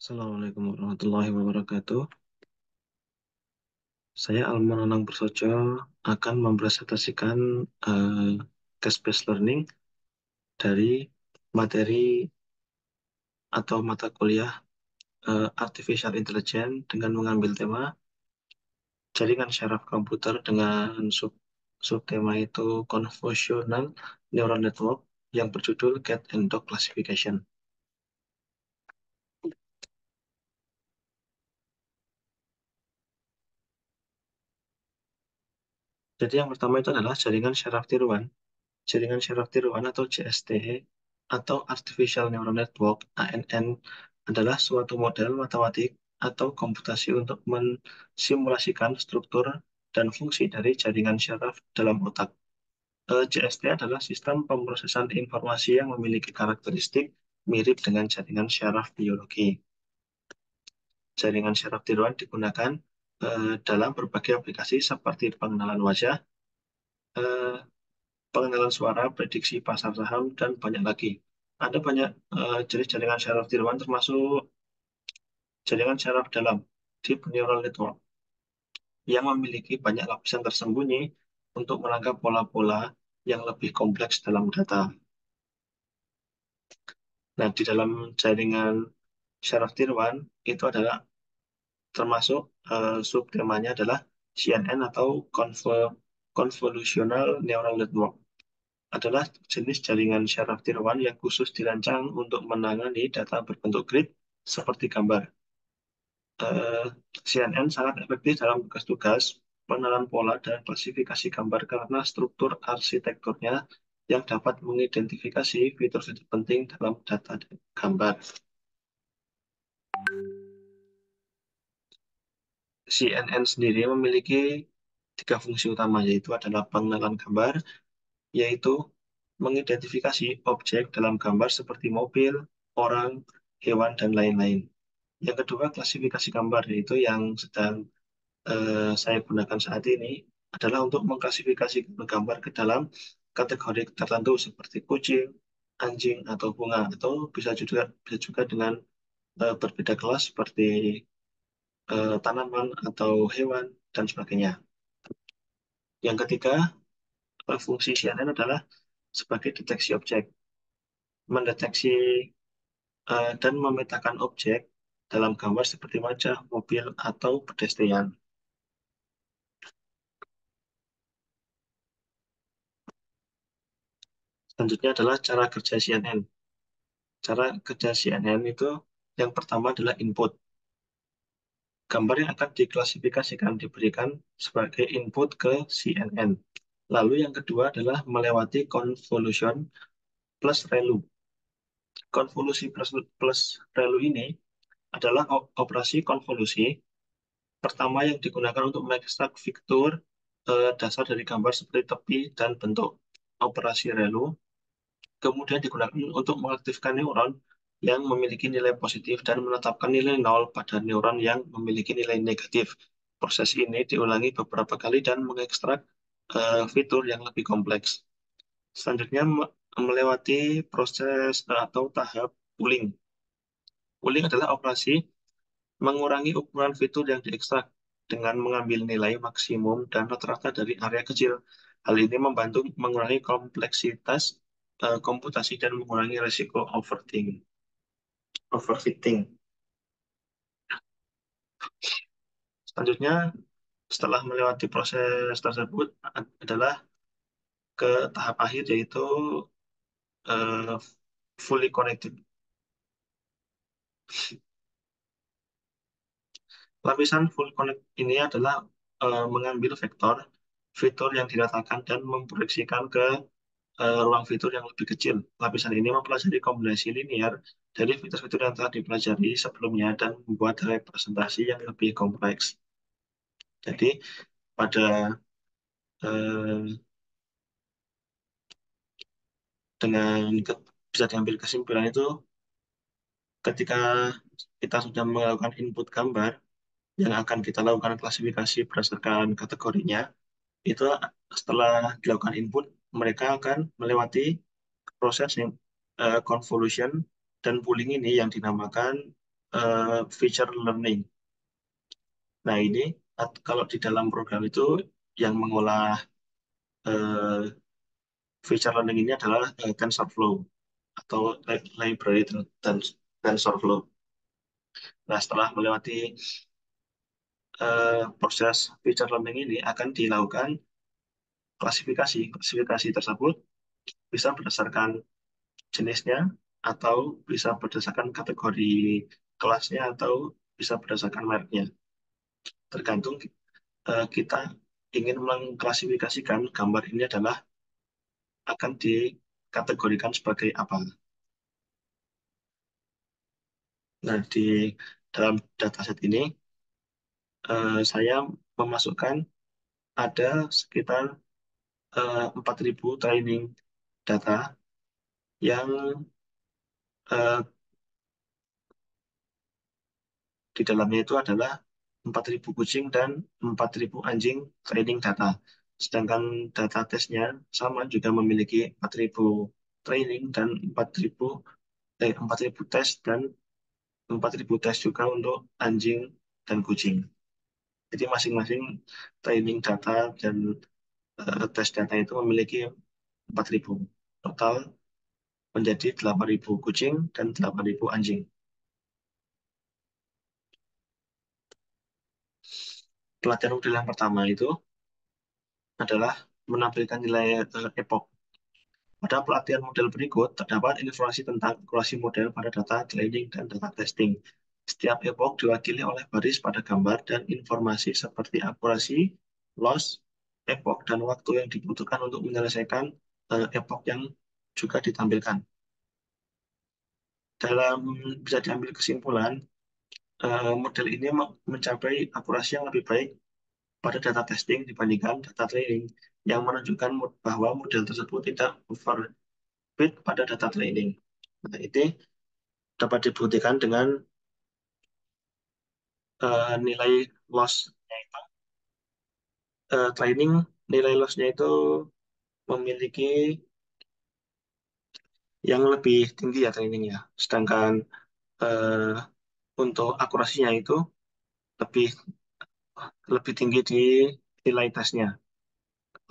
Assalamualaikum warahmatullahi wabarakatuh. Saya Alman Anang Prasojo akan mempresentasikan case-based learning dari materi atau mata kuliah Artificial Intelligence dengan mengambil tema jaringan syaraf komputer dengan subtema itu Convolutional Neural Network yang berjudul Cat and Dog Classification. Jadi yang pertama itu adalah jaringan syaraf tiruan. Jaringan syaraf tiruan atau JST atau Artificial Neural Network ANN adalah suatu model matematik atau komputasi untuk mensimulasikan struktur dan fungsi dari jaringan syaraf dalam otak. JST adalah sistem pemrosesan informasi yang memiliki karakteristik mirip dengan jaringan syaraf biologi. Jaringan syaraf tiruan digunakan dalam berbagai aplikasi seperti pengenalan wajah, eh, pengenalan suara, prediksi pasar saham, dan banyak lagi. Ada banyak jenis jaringan syaraf tiruan termasuk jaringan syaraf dalam, deep neural network, yang memiliki banyak lapisan tersembunyi untuk menangkap pola-pola yang lebih kompleks dalam data. Nah, di dalam jaringan syaraf tiruan itu adalah termasuk subtemanya adalah CNN atau Convolutional Neural Network. Adalah jenis jaringan syaraf tiruan yang khusus dirancang untuk menangani data berbentuk grid seperti gambar. Eh, CNN sangat efektif dalam tugas-tugas pengenalan pola dan klasifikasi gambar karena struktur arsitekturnya yang dapat mengidentifikasi fitur-fitur penting dalam data gambar. CNN sendiri memiliki tiga fungsi utama, yaitu adalah pengenalan gambar, yaitu mengidentifikasi objek dalam gambar seperti mobil, orang, hewan, dan lain-lain. Yang kedua, klasifikasi gambar, yaitu yang sedang saya gunakan saat ini adalah untuk mengklasifikasi gambar ke dalam kategori tertentu seperti kucing, anjing, atau bunga, atau bisa juga dengan berbeda kelas seperti tanaman atau hewan dan sebagainya. Yang ketiga, fungsi CNN adalah sebagai deteksi objek, mendeteksi dan memetakan objek dalam gambar seperti wajah, mobil, atau pedestrian. Selanjutnya adalah cara kerja CNN. Cara kerja CNN itu yang pertama adalah input. Gambar yang akan diklasifikasikan diberikan sebagai input ke CNN. Lalu yang kedua adalah melewati convolution plus ReLU. Konvolusi plus ReLU ini adalah operasi konvolusi pertama yang digunakan untuk mengekstrak fitur dasar dari gambar seperti tepi dan bentuk. Operasi ReLU kemudian digunakan untuk mengaktifkan neuron yang memiliki nilai positif dan menetapkan nilai nol pada neuron yang memiliki nilai negatif. Proses ini diulangi beberapa kali dan mengekstrak fitur yang lebih kompleks. Selanjutnya melewati proses atau tahap pooling. Pooling adalah operasi mengurangi ukuran fitur yang diekstrak dengan mengambil nilai maksimum dan rata-rata dari area kecil. Hal ini membantu mengurangi kompleksitas komputasi dan mengurangi risiko overfitting. Selanjutnya, setelah melewati proses tersebut adalah ke tahap akhir yaitu eh, fully connected. Lapisan full connect ini adalah mengambil vektor fitur yang diratakan dan memproyeksikan ke ruang fitur yang lebih kecil. Lapisan ini mempelajari kombinasi linear dari fitur-fitur yang telah dipelajari sebelumnya dan membuat representasi yang lebih kompleks. Jadi pada eh, dengan bisa diambil kesimpulan itu ketika kita sudah melakukan input gambar yang akan kita lakukan klasifikasi berdasarkan kategorinya, itu setelah dilakukan input mereka akan melewati proses yang convolution dan pooling ini yang dinamakan feature learning. Nah, ini kalau di dalam program itu yang mengolah eh, feature learning ini adalah TensorFlow atau library TensorFlow. Nah, setelah melewati proses feature learning ini akan dilakukan klasifikasi. Klasifikasi tersebut bisa berdasarkan jenisnya atau bisa berdasarkan kategori kelasnya atau bisa berdasarkan mereknya. Tergantung kita ingin mengklasifikasikan gambar ini adalah akan dikategorikan sebagai apa. Nah, di dalam dataset ini saya memasukkan ada sekitar 4.000 training data yang eh, di dalamnya itu adalah 4.000 kucing dan 4.000 anjing training data. Sedangkan data tesnya sama juga memiliki 4.000 training dan 4.000 tes dan 4.000 tes juga untuk anjing dan kucing. Jadi masing-masing training data dan tes data itu memiliki 4.000. Total menjadi 8.000 kucing dan 8.000 anjing. Pelatihan model yang pertama itu adalah menampilkan nilai epoch. Pada pelatihan model berikut, terdapat informasi tentang akurasi model pada data training dan data testing. Setiap epoch diwakili oleh baris pada gambar dan informasi seperti akurasi, loss, epoch, dan waktu yang dibutuhkan untuk menyelesaikan epoch yang juga ditampilkan. Dalam bisa diambil kesimpulan, model ini mencapai akurasi yang lebih baik pada data testing dibandingkan data training, yang menunjukkan bahwa model tersebut tidak overfit pada data training. Nah, ini dapat dibuktikan dengan nilai loss-nya itu. Training, nilai loss-nya itu memiliki yang lebih tinggi ya trainingnya. Sedangkan eh, untuk akurasinya itu lebih lebih tinggi di nilai tesnya.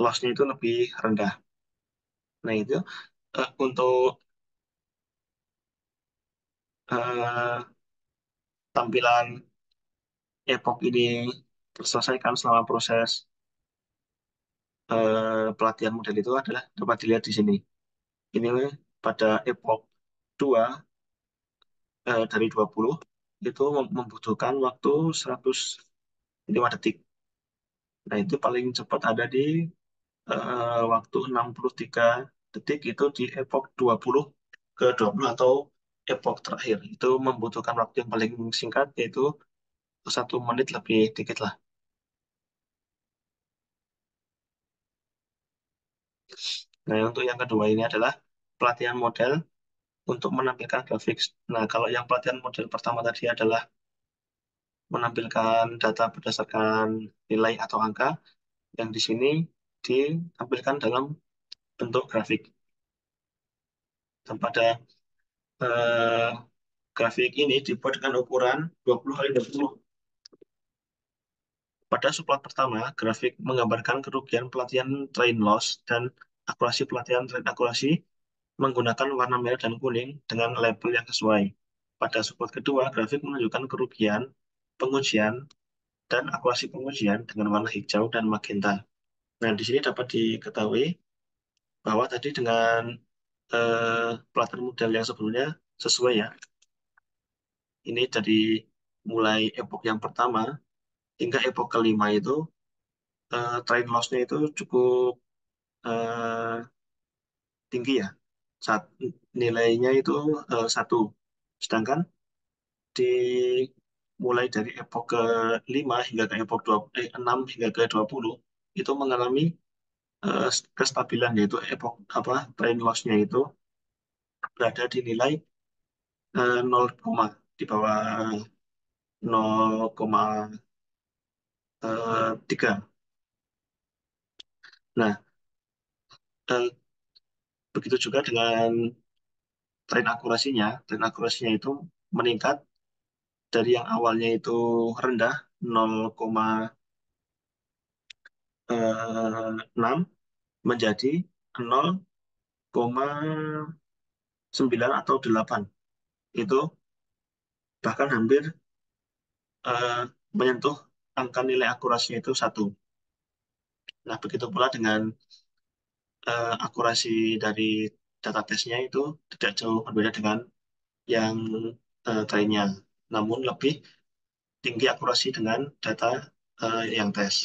Loss-nya itu lebih rendah. Nah, itu untuk eh, tampilan Epoch ini terselesaikan selama proses pelatihan model itu adalah dapat dilihat di sini. Ini pada Epoch 2 dari 20 itu membutuhkan waktu 105 detik. Nah, itu paling cepat ada di waktu 63 detik itu di Epoch 20 ke 20 atau Epoch terakhir. Itu membutuhkan waktu yang paling singkat yaitu 1 menit lebih dikit lah. Nah, untuk yang kedua ini adalah pelatihan model untuk menampilkan grafik. Nah, kalau yang pelatihan model pertama tadi adalah menampilkan data berdasarkan nilai atau angka, yang di sini ditampilkan dalam bentuk grafik. Dan pada eh, grafik ini dibuat dengan ukuran 20 kali 20. Pada subplot pertama, grafik menggambarkan kerugian pelatihan train loss dan akurasi pelatihan train akurasi menggunakan warna merah dan kuning dengan label yang sesuai. Pada subplot kedua, grafik menunjukkan kerugian pengujian dan akurasi pengujian dengan warna hijau dan magenta. Nah, di sini dapat diketahui bahwa tadi dengan pelatihan model yang sebelumnya sesuai ya. Ini dari mulai epoch yang pertama hingga epoch kelima itu train loss-nya itu cukup eh, tinggi ya. Saat nilainya itu 1. Sedangkan di mulai dari epoch ke-5 hingga ke epoch 6 hingga ke 20 itu mengalami kestabilan yaitu epoch apa train loss-nya itu berada di nilai 0, di bawah 0,3. Nah, eh, begitu juga dengan tren akurasinya. Tren akurasinya itu meningkat dari yang awalnya itu rendah 0,6 menjadi 0,9 atau 8. Itu bahkan hampir eh, menyentuh angka nilai akurasinya itu 1. Nah, begitu pula dengan akurasi dari database-nya itu tidak jauh berbeda dengan yang lainnya, namun lebih tinggi akurasi dengan data yang tes.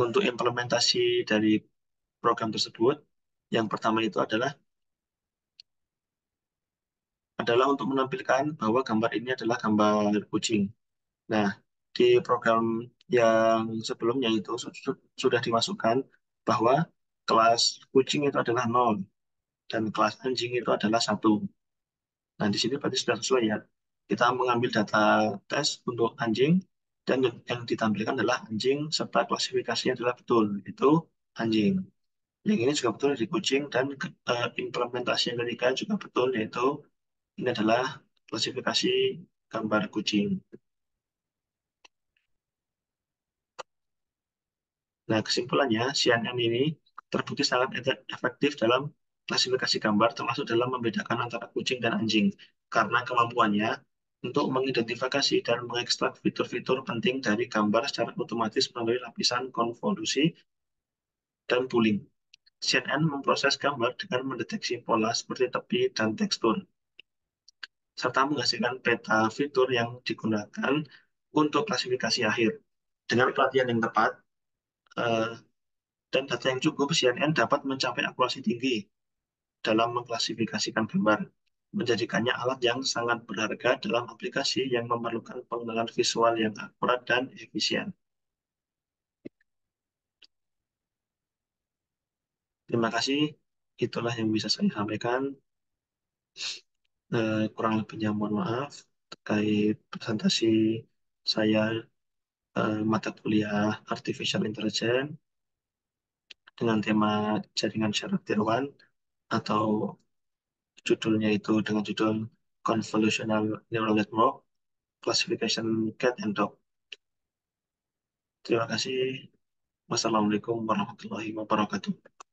Untuk implementasi dari program tersebut, yang pertama itu adalah untuk menampilkan bahwa gambar ini adalah gambar kucing. Nah, di program yang sebelumnya itu sudah dimasukkan bahwa kelas kucing itu adalah 0 dan kelas anjing itu adalah 1. Nah, di sini berarti sudah sesuai ya. Kita mengambil data tes untuk anjing dan yang ditampilkan adalah anjing serta klasifikasinya adalah betul, itu anjing. Yang ini juga betul di kucing dan implementasi yang ketiga juga betul, yaitu ini adalah klasifikasi gambar kucing. Nah, kesimpulannya, CNN ini terbukti sangat efektif dalam klasifikasi gambar, termasuk dalam membedakan antara kucing dan anjing, karena kemampuannya untuk mengidentifikasi dan mengekstrak fitur-fitur penting dari gambar secara otomatis melalui lapisan konvolusi dan pooling. CNN memproses gambar dengan mendeteksi pola seperti tepi dan tekstur, serta menghasilkan peta fitur yang digunakan untuk klasifikasi akhir. Dengan pelatihan yang tepat, eh, dan data yang cukup, CNN dapat mencapai akurasi tinggi dalam mengklasifikasikan gambar, menjadikannya alat yang sangat berharga dalam aplikasi yang memerlukan pengenalan visual yang akurat dan efisien. Terima kasih, itulah yang bisa saya sampaikan. Kurang lebihnya mohon maaf terkait presentasi saya mata kuliah Artificial Intelligence dengan tema jaringan syarat tiruan atau judulnya itu dengan judul Convolutional Neural Network Classification Cat and Dog. Terima kasih. Wassalamualaikum warahmatullahi wabarakatuh.